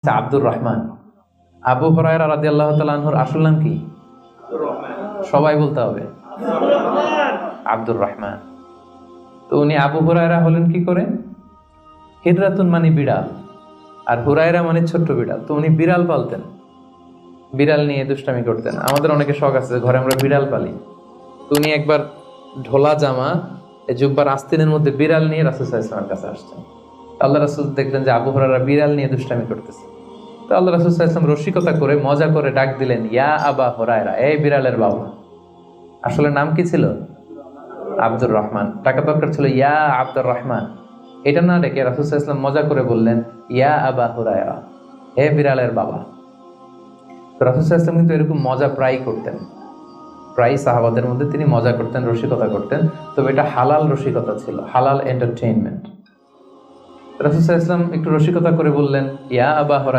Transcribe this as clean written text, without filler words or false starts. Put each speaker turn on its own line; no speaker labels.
আব্দুর রহমান। আবু হুরায়রা রাদিয়াল্লাহু তাআলা আনহুর আসল নাম কি? সবাই বলতে হবে আব্দুর রহমান। তো উনি আবু হুরায়রা হলেন কি করে? হিজরাতুন মানে বিড়াল, আর হুরায়রা মানে ছোট্ট বিড়াল। তো উনি বিড়াল পালতেন, বিড়াল নিয়ে দুষ্টামি করতেন। আমাদের অনেকে শখ আছে ঘরে আমরা বিড়াল পালি। তো উনি একবার ঢোলা জামা, জুব্বার আস্তিনের মধ্যে বিড়াল নিয়ে রাসূল সাল্লাল্লাহু আলাইহি ওয়াসাল্লামের কাছে আসছেন। আল্লাহ রাসূল দেখলেন যে আবু হুরায়রা বিড়াল নিয়ে দুষ্টামি করতেছে। তো আল্লাহ রাসূল সাল্লাল্লাহু আলাইহি ওয়াসাল্লাম রসিকতা করে মজা করে ডাক দিলেন, ইয়া আবা হুরায়রা, এই বিড়ালের বাবা। আসলে নাম কি ছিল? আব্দুর রহমান। টাকা দরকার ছিল ইয়া আব্দুর রহমান। এটা না ডেকে রাসূল সাল্লাল্লাহু আলাইহি ওয়াসাল্লাম মজা করে বললেন, ইয়া আবা হুরায়রা, হে বিড়ালের বাবা। তো রাসূল সাল্লাল্লাহু আলাইহি ওয়াসাল্লাম কিন্তু এরকম মজা প্রায় করতেন, প্রায় সাহাবাদের মধ্যে তিনি মজা করতেন, রসিকতা করতেন। তবে এটা হালাল রসিকতা ছিল, হালাল এন্টারটেইনমেন্ট। রাসূল সাল্লাল্লাহু আলাইহি ওয়াসাল্লাম একটু রসিকতা করে বললেন, ইয়া আবা হুরায়রা।